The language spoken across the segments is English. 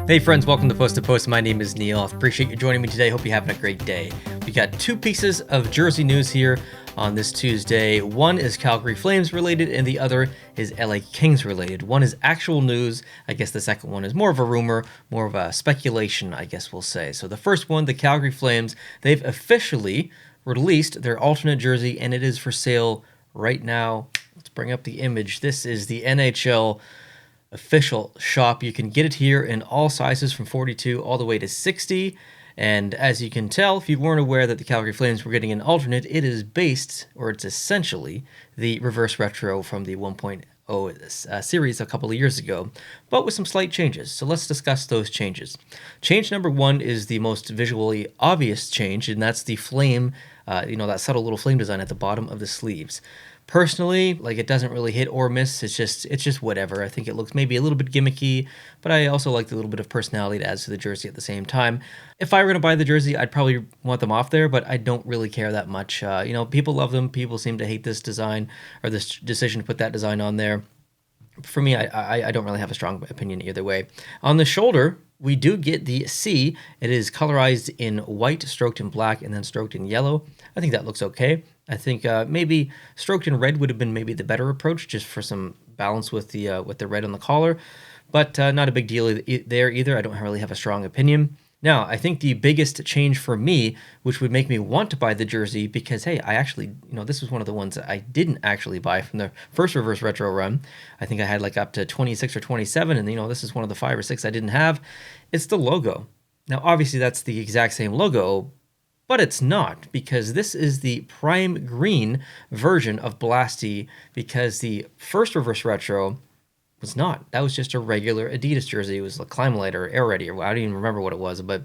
Hey friends, welcome to Post to Post. My name is Neil. Appreciate you joining me today. Hope you're having a great day. We got two pieces of jersey news here on this Tuesday. One is Calgary Flames related and the other is LA Kings related. One is actual news. I guess the second one is more of a rumor, more of a speculation, I guess we'll say. So the first one, the Calgary Flames, they've officially released their alternate jersey and it is for sale right now. Let's bring up the image. This is the NHL official shop. You can get it here in all sizes from 42 all the way to 60. And as you can tell, if you weren't aware that the Calgary Flames were getting an alternate, it is based, or it's essentially, the reverse retro from the 1.0 series a couple of years ago, but with some slight changes. So let's discuss those changes. Change number one is the most visually obvious change, and that's the flame, that subtle little flame design at the bottom of the sleeves. Personally, it doesn't really hit or miss. It's just whatever. I think it looks maybe a little bit gimmicky, but I also like the little bit of personality it adds to the jersey at the same time. If I were to buy the jersey, I'd probably want them off there, but I don't really care that much. People love them. People seem to hate this design or this decision to put that design on there. For me, I don't really have a strong opinion either way. On the shoulder, we do get the C. It is colorized in white, stroked in black, and then stroked in yellow. I think that looks okay. I think maybe stroked in red would have been maybe the better approach, just for some balance with the red on the collar. But not a big deal there either. I don't really have a strong opinion. Now, I think the biggest change for me, which would make me want to buy the jersey, because, hey, I actually, this was one of the ones that I didn't actually buy from the first reverse retro run. I think I had up to 26 or 27, and, this is one of the 5 or 6 I didn't have. It's the logo. Now, obviously, that's the exact same logo, but it's not, because this is the prime green version of Blasty, because the first reverse retro was not. That was just a regular Adidas jersey. It was like Climalite or Air Ready, or I don't even remember what it was, but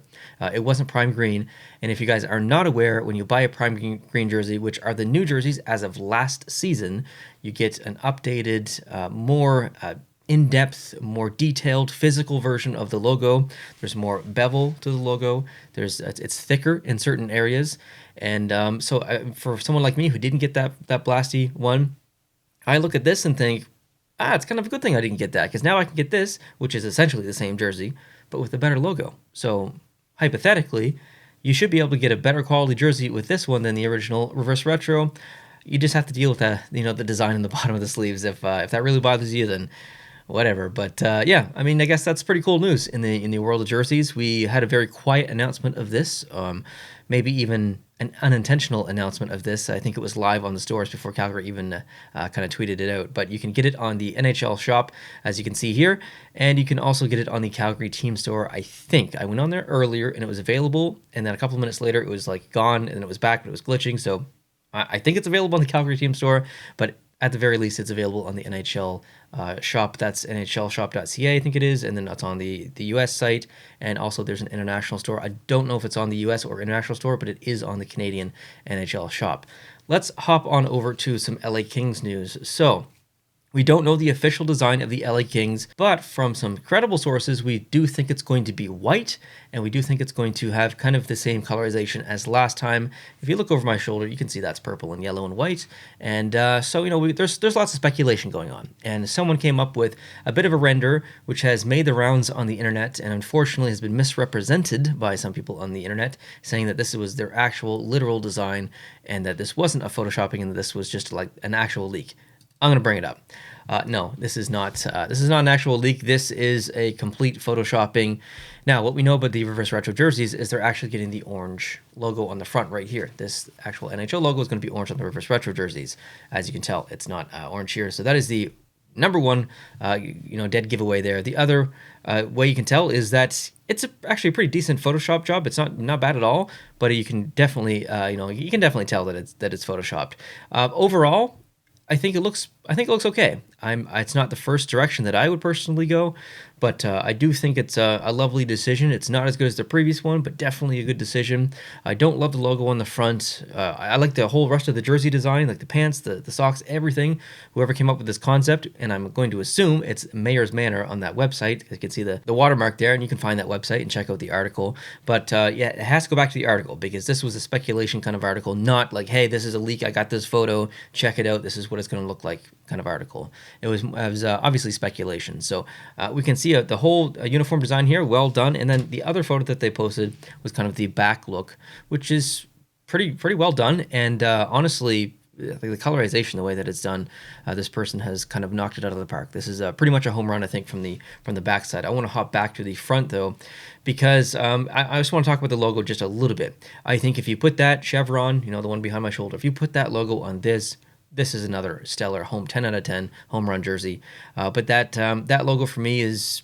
it wasn't prime green. And if you guys are not aware, when you buy a prime green jersey, which are the new jerseys as of last season, you get an updated, more in-depth, more detailed physical version of the logo. There's more bevel to the logo. It's thicker in certain areas. And for someone like me who didn't get that Blasty one, I look at this and think, it's kind of a good thing I didn't get that, because now I can get this, which is essentially the same jersey, but with a better logo. So hypothetically, you should be able to get a better quality jersey with this one than the original reverse retro. You just have to deal with the design on the bottom of the sleeves. If that really bothers you, then whatever. But I guess that's pretty cool news in the world of jerseys. We had a very quiet announcement of this, maybe even an unintentional announcement of this. I think it was live on the stores before Calgary even kind of tweeted it out. But you can get it on the NHL shop, as you can see here, and you can also get it on the Calgary team store. I think I went on there earlier and it was available, and then a couple of minutes later it was gone, and then it was back, but it was glitching. So I think it's available on the Calgary team store, but at the very least, it's available on the NHL shop. That's nhlshop.ca, I think it is, and then that's on the US site, and also there's an international store. I don't know if it's on the US or international store, but it is on the Canadian NHL shop. Let's hop on over to some LA Kings news. So, we don't know the official design of the LA Kings, but from some credible sources, we do think it's going to be white, and we do think it's going to have kind of the same colorization as last time. If you look over my shoulder, you can see that's purple and yellow and white, and there's lots of speculation going on. And someone came up with a bit of a render, which has made the rounds on the internet, and unfortunately has been misrepresented by some people on the internet, saying that this was their actual literal design, and that this wasn't a photoshopping, and that this was just an actual leak. I'm going to bring it up. No, this is not an actual leak. This is a complete photoshopping. Now, what we know about the reverse retro jerseys is they're actually getting the orange logo on the front right here. This actual NHL logo is going to be orange on the reverse retro jerseys. As you can tell, it's not orange here. So that is the number one, dead giveaway there. The other way you can tell is that it's actually a pretty decent Photoshop job. It's not bad at all, but you can definitely, tell that it's Photoshopped. Overall, I think it looks okay. It's not the first direction that I would personally go, but I do think it's a lovely decision. It's not as good as the previous one, but definitely a good decision. I don't love the logo on the front. I like the whole rest of the jersey design, like the pants, the socks, everything. Whoever came up with this concept, and I'm going to assume it's Mayor's Manor on that website. You can see the watermark there, and you can find that website and check out the article. But it has to go back to the article, because this was a speculation kind of article, not like, hey, this is a leak, I got this photo, check it out, this is what it's going to look like kind of article. it was obviously speculation. So we can see the whole uniform design here, well done. And then the other photo that they posted was kind of the back look, which is pretty well done. And honestly, I think the colorization, the way that it's done, this person has kind of knocked it out of the park. This is pretty much a home run, I think, from the backside. I want to hop back to the front though, because I just want to talk about the logo just a little bit. I think if you put that chevron, you know, the one behind my shoulder, if you put that logo on this is another stellar 10 out of 10 home run jersey. But that logo for me is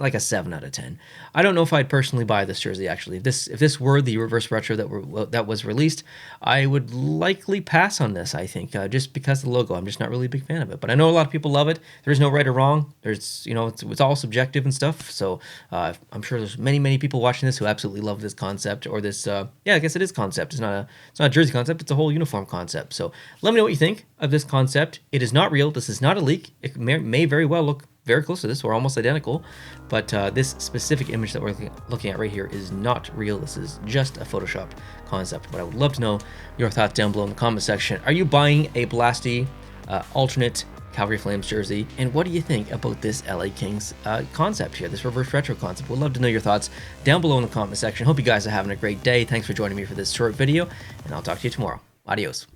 like a 7 out of 10. I don't know if I'd personally buy this jersey, actually. If this were the reverse retro that was released, I would likely pass on this, I think, just because of the logo. I'm just not really a big fan of it. But I know a lot of people love it. There's no right or wrong. There's, you know, it's all subjective and stuff. So I'm sure there's many people watching this who absolutely love this concept, or this, yeah, I guess it is concept. It's not a jersey concept. It's a whole uniform concept. So let me know what you think of this concept. It is not real. This is not a leak. It may very well look very close to this, or almost identical, but this specific image that we're looking at right here is not real. This is just a Photoshop concept. But I would love to know your thoughts down below in the comment section. Are you buying a Blasty alternate Calgary Flames jersey? And what do you think about this LA Kings concept here, this reverse retro concept? We'd love to know your thoughts down below in the comment section. Hope you guys are having a great day. Thanks for joining me for this short video, and I'll talk to you tomorrow. Adios.